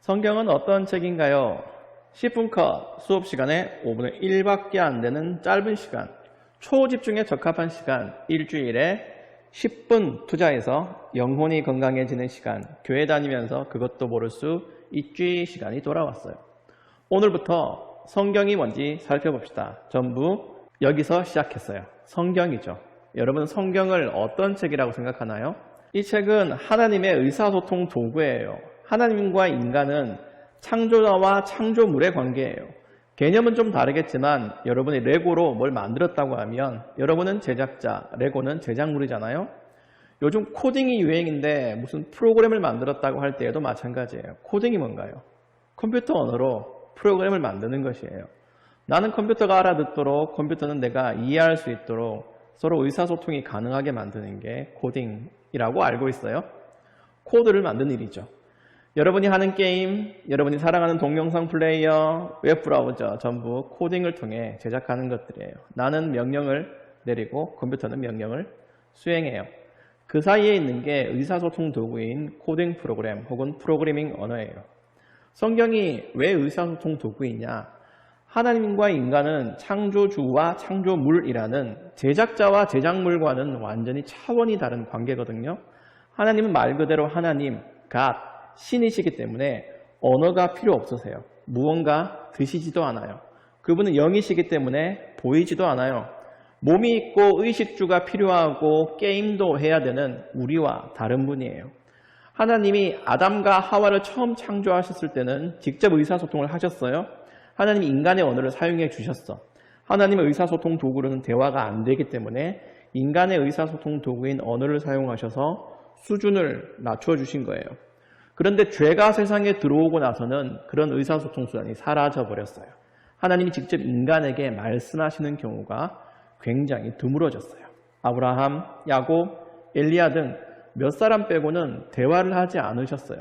성경은 어떤 책인가요? 10분 컷 수업 시간에 5분의 1밖에 안 되는 짧은 시간, 초집중에 적합한 시간, 일주일에 10분 투자해서 영혼이 건강해지는 시간, 교회 다니면서 그것도 모를 수 있지 시간이 돌아왔어요. 오늘부터 성경이 뭔지 살펴봅시다. 전부 여기서 시작했어요. 성경이죠. 여러분 성경을 어떤 책이라고 생각하나요? 이 책은 하나님의 의사소통 도구예요. 하나님과 인간은 창조자와 창조물의 관계예요. 개념은 좀 다르겠지만 여러분이 레고로 뭘 만들었다고 하면 여러분은 제작자, 레고는 제작물이잖아요. 요즘 코딩이 유행인데 무슨 프로그램을 만들었다고 할 때에도 마찬가지예요. 코딩이 뭔가요? 컴퓨터 언어로 프로그램을 만드는 것이에요. 나는 컴퓨터가 알아듣도록, 컴퓨터는 내가 이해할 수 있도록 서로 의사소통이 가능하게 만드는 게 코딩이라고 알고 있어요. 코드를 만드는 일이죠. 여러분이 하는 게임, 여러분이 사랑하는 동영상 플레이어, 웹브라우저 전부 코딩을 통해 제작하는 것들이에요. 나는 명령을 내리고 컴퓨터는 명령을 수행해요. 그 사이에 있는 게 의사소통 도구인 코딩 프로그램 혹은 프로그래밍 언어예요. 성경이 왜 의사소통 도구이냐? 하나님과 인간은 창조주와 창조물이라는 제작자와 제작물과는 완전히 차원이 다른 관계거든요. 하나님은 말 그대로 하나님, God, 신이시기 때문에 언어가 필요 없으세요. 무언가 드시지도 않아요. 그분은 영이시기 때문에 보이지도 않아요. 몸이 있고 의식주가 필요하고 게임도 해야 되는 우리와 다른 분이에요. 하나님이 아담과 하와를 처음 창조하셨을 때는 직접 의사소통을 하셨어요. 하나님이 인간의 언어를 사용해 주셨어. 하나님의 의사소통 도구로는 대화가 안 되기 때문에 인간의 의사소통 도구인 언어를 사용하셔서 수준을 낮춰주신 거예요. 그런데 죄가 세상에 들어오고 나서는 그런 의사소통 수단이 사라져 버렸어요. 하나님이 직접 인간에게 말씀하시는 경우가 굉장히 드물어졌어요. 아브라함, 야곱, 엘리야 등 몇 사람 빼고는 대화를 하지 않으셨어요.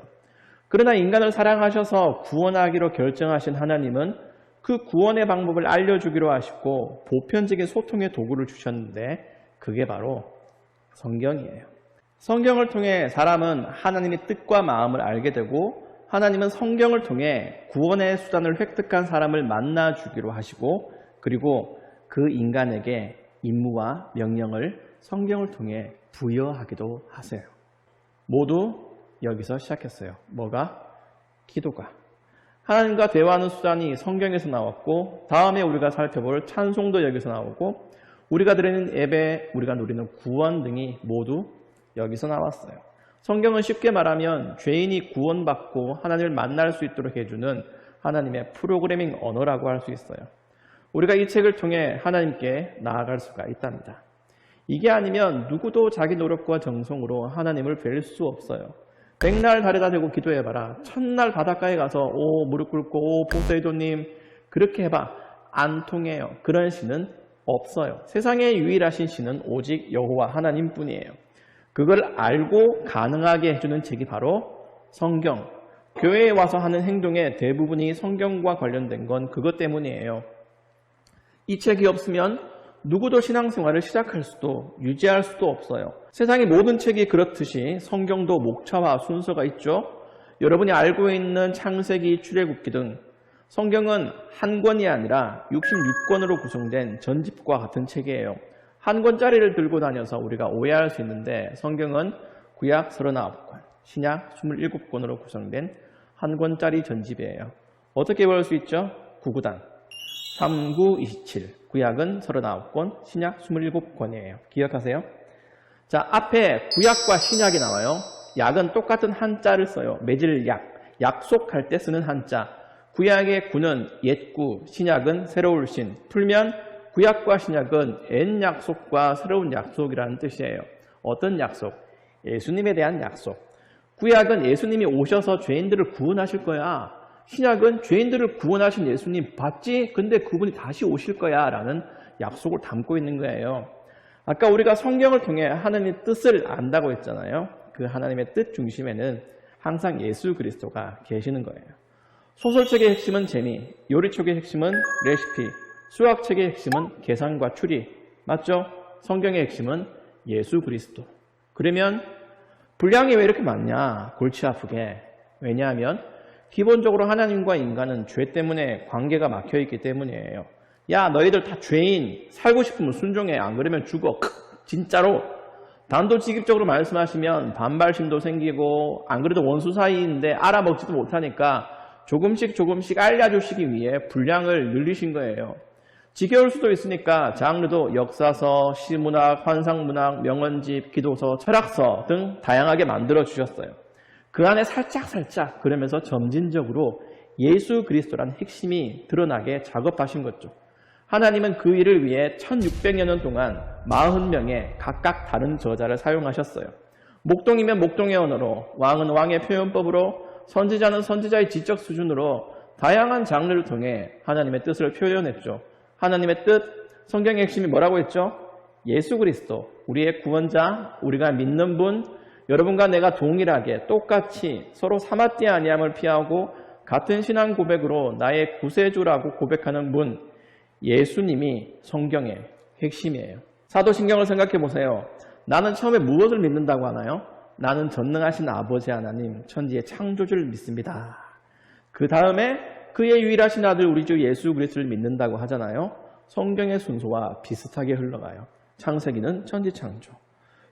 그러나 인간을 사랑하셔서 구원하기로 결정하신 하나님은 그 구원의 방법을 알려주기로 하시고 보편적인 소통의 도구를 주셨는데 그게 바로 성경이에요. 성경을 통해 사람은 하나님의 뜻과 마음을 알게 되고 하나님은 성경을 통해 구원의 수단을 획득한 사람을 만나주기로 하시고 그리고 그 인간에게 임무와 명령을 성경을 통해 부여하기도 하세요. 모두 여기서 시작했어요. 뭐가? 기도가. 하나님과 대화하는 수단이 성경에서 나왔고 다음에 우리가 살펴볼 찬송도 여기서 나오고 우리가 드리는 예배, 우리가 누리는 구원 등이 모두 여기서 나왔어요. 성경은 쉽게 말하면 죄인이 구원받고 하나님을 만날 수 있도록 해주는 하나님의 프로그래밍 언어라고 할 수 있어요. 우리가 이 책을 통해 하나님께 나아갈 수가 있답니다. 이게 아니면 누구도 자기 노력과 정성으로 하나님을 뵐 수 없어요. 백날 달에다 대고 기도해봐라. 첫날 바닷가에 가서 무릎 꿇고 포세이돈님 그렇게 해봐. 안 통해요. 그런 신은 없어요. 세상에 유일하신 신은 오직 여호와 하나님뿐이에요. 그걸 알고 가능하게 해주는 책이 바로 성경. 교회에 와서 하는 행동의 대부분이 성경과 관련된 건 그것 때문이에요. 이 책이 없으면 누구도 신앙생활을 시작할 수도 유지할 수도 없어요. 세상의 모든 책이 그렇듯이 성경도 목차와 순서가 있죠. 여러분이 알고 있는 창세기, 출애굽기 등 성경은 한 권이 아니라 66권으로 구성된 전집과 같은 책이에요. 한 권짜리를 들고 다녀서 우리가 오해할 수 있는데 성경은 구약 39권, 신약 27권으로 구성된 한 권짜리 전집이에요. 어떻게 볼 수 있죠? 구구단 3927 구약은 39권, 신약 27권이에요. 기억하세요? 자, 앞에 구약과 신약이 나와요. 약은 똑같은 한자를 써요. 맺을 약, 약속할 때 쓰는 한자. 구약의 구는 옛구, 신약은 새로울 신. 풀면 구약과 신약은 옛 약속과 새로운 약속이라는 뜻이에요. 어떤 약속? 예수님에 대한 약속. 구약은 예수님이 오셔서 죄인들을 구원하실 거야. 신약은 죄인들을 구원하신 예수님 봤지? 근데 그분이 다시 오실 거야 라는 약속을 담고 있는 거예요. 아까 우리가 성경을 통해 하나님의 뜻을 안다고 했잖아요. 그 하나님의 뜻 중심에는 항상 예수 그리스도가 계시는 거예요. 소설책의 핵심은 재미, 요리책의 핵심은 레시피, 수학책의 핵심은 계산과 추리. 맞죠? 성경의 핵심은 예수 그리스도. 그러면 분량이 왜 이렇게 많냐? 골치 아프게. 왜냐하면 기본적으로 하나님과 인간은 죄 때문에 관계가 막혀있기 때문이에요. 야, 너희들 다 죄인, 살고 싶으면 순종해, 안 그러면 죽어. 진짜로 단도직입적으로 말씀하시면 반발심도 생기고, 안 그래도 원수 사이인데 알아먹지도 못하니까 조금씩 알려주시기 위해 분량을 늘리신 거예요. 지겨울 수도 있으니까 장르도 역사서, 시문학, 환상문학, 명언집, 기도서, 철학서 등 다양하게 만들어 주셨어요. 그 안에 살짝 그러면서 점진적으로 예수 그리스도란 핵심이 드러나게 작업하신 거죠. 하나님은 그 일을 위해 1600여 년 동안 40명의 각각 다른 저자를 사용하셨어요. 목동이면 목동의 언어로, 왕은 왕의 표현법으로, 선지자는 선지자의 지적 수준으로 다양한 장르를 통해 하나님의 뜻을 표현했죠. 하나님의 뜻, 성경의 핵심이 뭐라고 했죠? 예수 그리스도, 우리의 구원자, 우리가 믿는 분, 여러분과 내가 동일하게 똑같이 서로 사마띠 아니함을 피하고 같은 신앙 고백으로 나의 구세주라고 고백하는 분, 예수님이 성경의 핵심이에요. 사도신경을 생각해 보세요. 나는 처음에 무엇을 믿는다고 하나요? 나는 전능하신 아버지 하나님, 천지의 창조주를 믿습니다. 그 다음에 그의 유일하신 아들 우리 주 예수 그리스도를 믿는다고 하잖아요. 성경의 순서와 비슷하게 흘러가요. 창세기는 천지창조,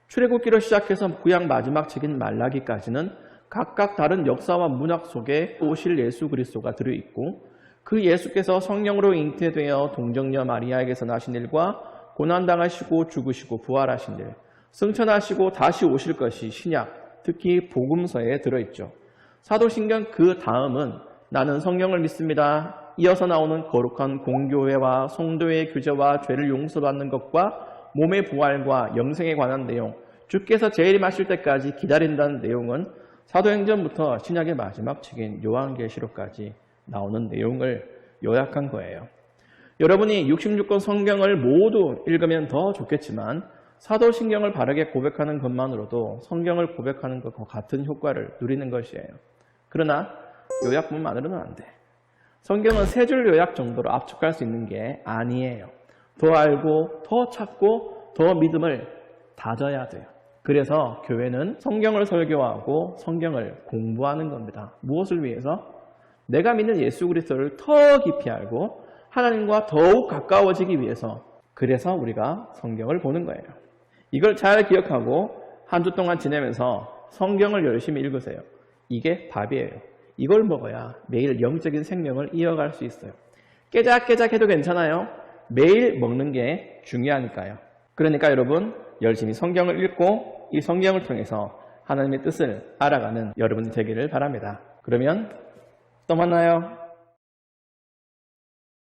출애굽기로 시작해서 구약 마지막 책인 말라기까지는 각각 다른 역사와 문학 속에 오실 예수 그리스도가 들어있고, 그 예수께서 성령으로 잉태되어 동정녀 마리아에게서 나신 일과 고난당하시고 죽으시고 부활하신 일, 승천하시고 다시 오실 것이 신약, 특히 복음서에 들어있죠. 사도신경 그 다음은 나는 성령을 믿습니다. 이어서 나오는 거룩한 공교회와 성도의 규제와 죄를 용서받는 것과 몸의 부활과 영생에 관한 내용, 주께서 재림하실 때까지 기다린다는 내용은 사도행전부터 신약의 마지막 책인 요한계시록까지 나오는 내용을 요약한 거예요. 여러분이 66권 성경을 모두 읽으면 더 좋겠지만 사도신경을 바르게 고백하는 것만으로도 성경을 고백하는 것과 같은 효과를 누리는 것이에요. 그러나 요약문만으로는 안 돼. 성경은 세 줄 요약 정도로 압축할 수 있는 게 아니에요. 더 알고 더 찾고 더 믿음을 다져야 돼요. 그래서 교회는 성경을 설교하고 성경을 공부하는 겁니다. 무엇을 위해서? 내가 믿는 예수 그리스도를 더 깊이 알고 하나님과 더욱 가까워지기 위해서. 그래서 우리가 성경을 보는 거예요. 이걸 잘 기억하고 한 주 동안 지내면서 성경을 열심히 읽으세요. 이게 밥이에요. 이걸 먹어야 매일 영적인 생명을 이어갈 수 있어요. 깨작깨작 해도 괜찮아요. 매일 먹는 게 중요하니까요. 그러니까 여러분 열심히 성경을 읽고 이 성경을 통해서 하나님의 뜻을 알아가는 여러분이 되기를 바랍니다. 그러면 또 만나요.